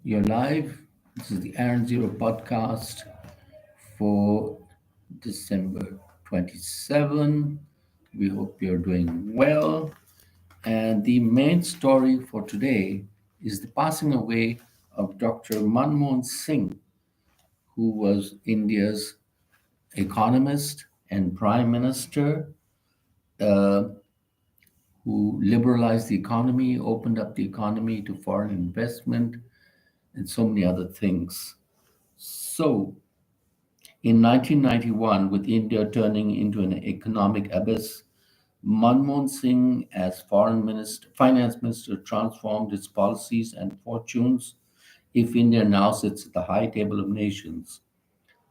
You're live. This is the Aaron Zero podcast for December 27. We hope you're doing well. And the main story for today is the passing away of Dr. Manmohan Singh, who was India's economist and prime minister, uh, who liberalized the economy, opened up the economy to foreign investment, and so many other things. So, in 1991, with India turning into an economic abyss, Manmohan Singh, as finance minister, transformed its policies and fortunes. If India now sits at the high table of nations,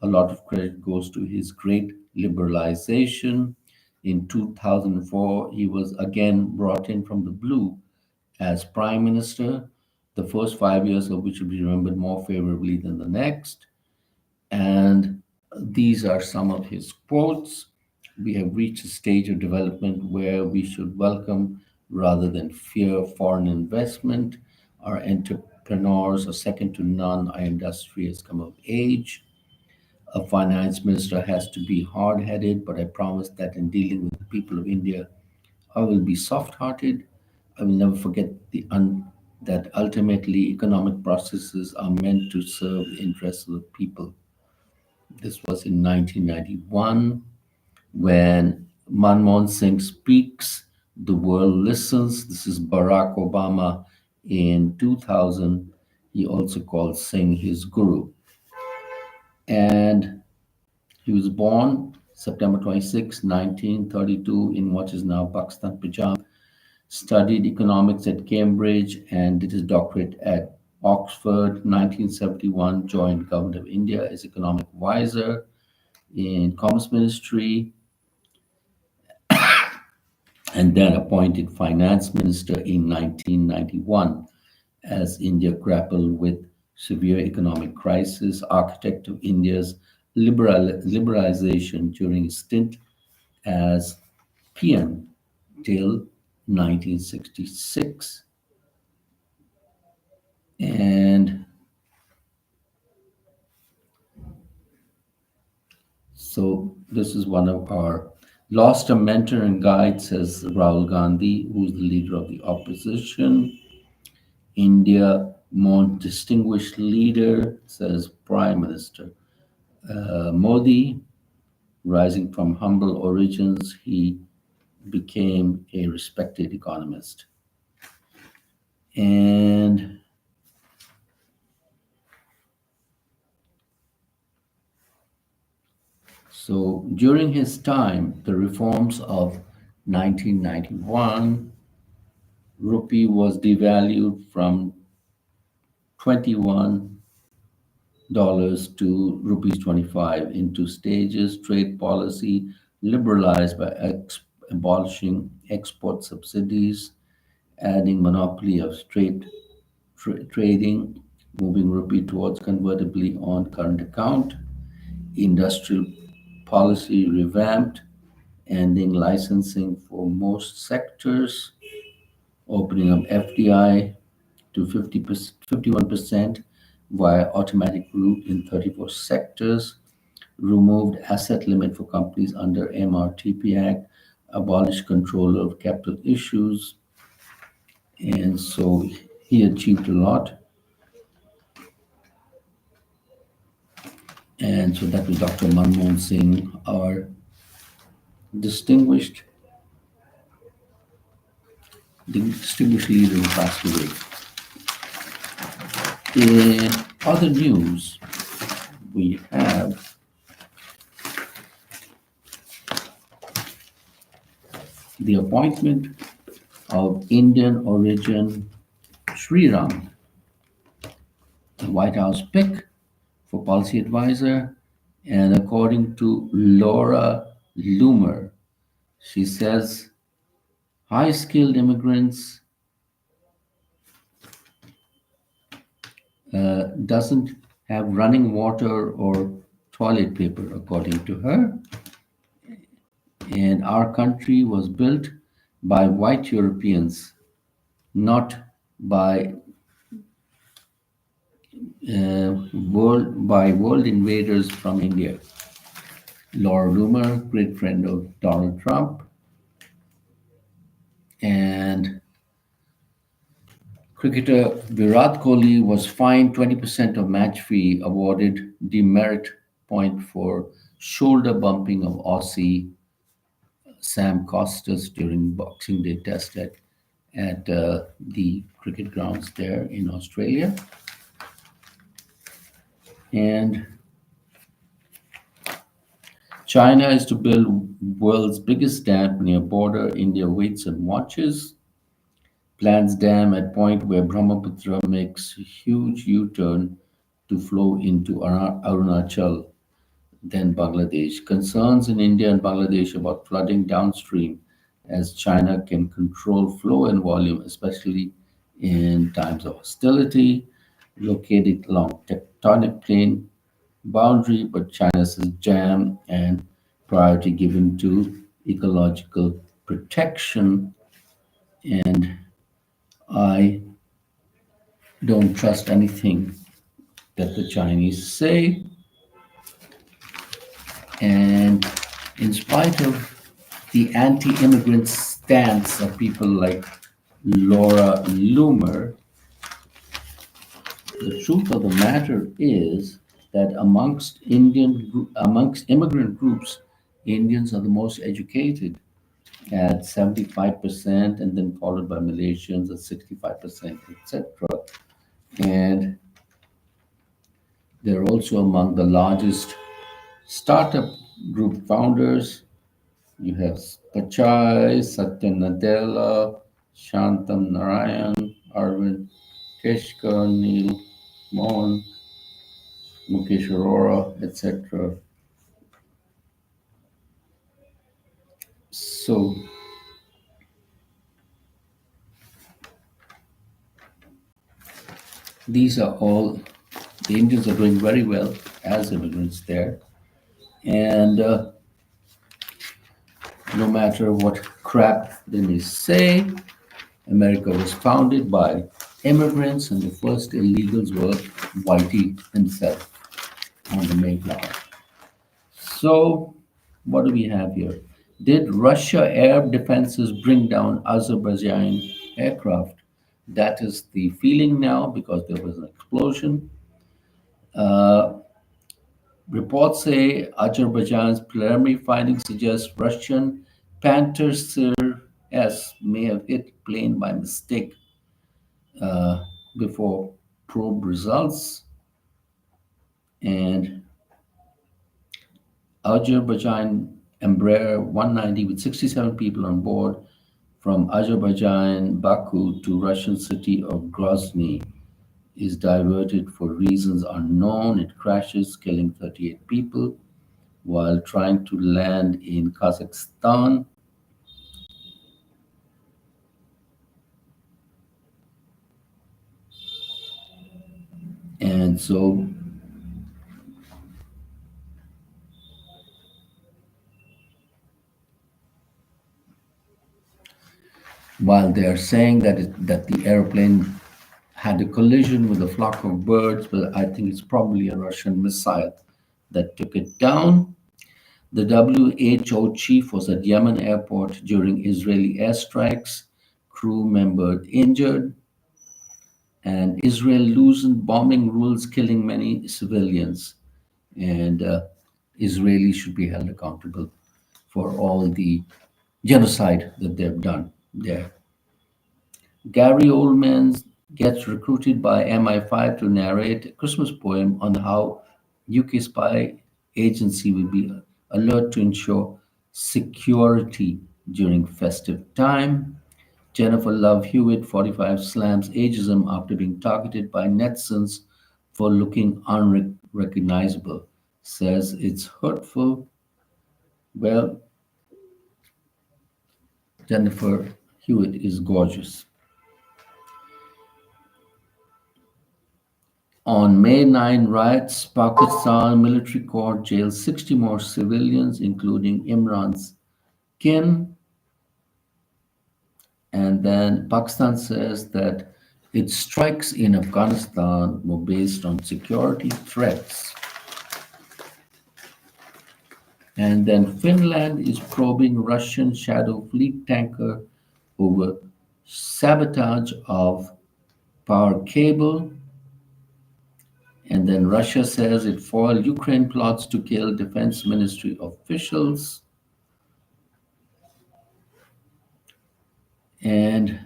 a lot of credit goes to his great liberalization. In 2004, he was again brought in from the blue as prime minister, the first 5 years of which will be remembered more favorably than the next. And these are some of his quotes. We have reached a stage of development where we should welcome rather than fear foreign investment. Our entrepreneurs are second to none. Our industry has come of age. A finance minister has to be hard headed, but I promise that in dealing with the people of India, I will be soft hearted. I will never forget that ultimately economic processes are meant to serve the interests of the people. This was in 1991 when Manmohan Singh speaks, the world listens. This is Barack Obama in 2000. He also called Singh his guru. And he was born September 26, 1932, in what is now Pakistan, Punjab. Studied economics at Cambridge and did his doctorate at Oxford. 1971, joined Government of India as economic advisor in Commerce Ministry, and then appointed finance minister in 1991 as India grappled with severe economic crisis, architect of India's liberalization during his stint as PM till 1966. And so this is one of our lost a mentor and guide, says Rahul Gandhi, who's the leader of the opposition. India most distinguished leader, says Prime Minister Modi. Rising from humble origins, he became a respected economist. And so during his time, the reforms of 1991, rupee was devalued from 21 dollars to rupees 25 in two stages. Trade policy liberalized by abolishing export subsidies, adding monopoly of straight trading, moving rupee towards convertibility on current account. Industrial policy revamped, ending licensing for most sectors, opening up FDI to 51% via automatic route in 34 sectors, removed asset limit for companies under MRTP Act, abolished control of capital issues, and so he achieved a lot. And so that was Dr. Manmohan Singh, our distinguished distinguished leader who passed away. In other news, we have the appointment of Indian origin Sri Ram, the White House pick for policy advisor. And according to Laura Loomer, she says high skilled immigrants doesn't have running water or toilet paper, according to her. And our country was built by white Europeans, not by world invaders from India. Laura Loomer, great friend of Donald Trump, and cricketer Virat Kohli was fined 20% of match fee, awarded demerit point for shoulder bumping of Aussie Sam Costas during Boxing Day test at the cricket grounds there in Australia. And China is to build world's biggest dam near border. India waits and watches. Plans dam at point where Brahmaputra makes huge U-turn to flow into Arunachal, then Bangladesh. Concerns in India and Bangladesh about flooding downstream as China can control flow and volume, especially in times of hostility, located along tectonic plane boundary, but China says jam and priority given to ecological protection. And I don't trust anything that the Chinese say. And in spite of the anti immigrant stance of people like Laura Loomer, the truth of the matter is that amongst immigrant groups, Indians are the most educated at 75%, and then followed by Malaysians at 65%, etc. And they're also among the largest startup group founders. You have Pachai, Satya Nadella, Shantam Narayan, Arvind Keshkar, Neil Mohan, Mukesh Arora, etc. So these are all, the Indians are doing very well as immigrants there. And no matter what crap they may say, America was founded by immigrants, and the first illegals were Whitey himself on the Mayflower. So, what do we have here? Did Russia air defenses bring down Azerbaijan aircraft? That is the feeling now because there was an explosion. Uh, Reports say Azerbaijan's preliminary findings suggest Russian Pantsir S may have hit plane by mistake uh, before probe results. And Azerbaijan Embraer 190 with 67 people on board from Azerbaijan Baku to Russian city of Grozny is diverted for reasons unknown. It crashes, killing 38 people while trying to land in Kazakhstan. And so while they're saying that the airplane had a collision with a flock of birds, but I think it's probably a Russian missile that took it down. The WHO chief was at Yemen airport during Israeli airstrikes, crew member injured, and Israel loosened bombing rules, killing many civilians. And Israelis should be held accountable for all the genocide that they've done there. Gary Oldman gets recruited by MI5 to narrate a Christmas poem on how UK spy agency will be alert to ensure security during festive time. Jennifer Love Hewitt, 45, slams ageism after being targeted by netizens for looking unrecognizable. Says it's hurtful. Well, Jennifer Hewitt is gorgeous. On May 9 riots, Pakistan military court jailed 60 more civilians, including Imran's kin. And then Pakistan says that Its strikes in Afghanistan were based on security threats. And then Finland is probing Russian Shadow Fleet tanker over sabotage of power cable. And then Russia says it foiled Ukraine plots to kill defense ministry officials. And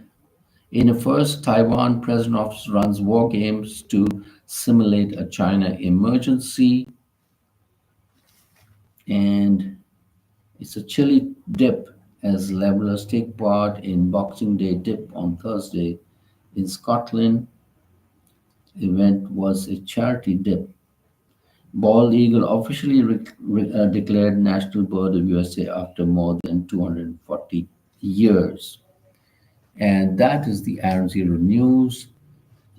in a first, Taiwan President Office runs war games to simulate a China emergency. And it's a chilly dip as levelers take part in Boxing Day dip on Thursday in Scotland. Event was a charity dip. Bald eagle officially declared national bird of USA after more than 240 years. And that is the Aaron Zero News.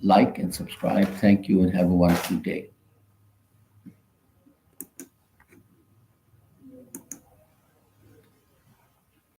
Like and subscribe. Thank you and have a wonderful day.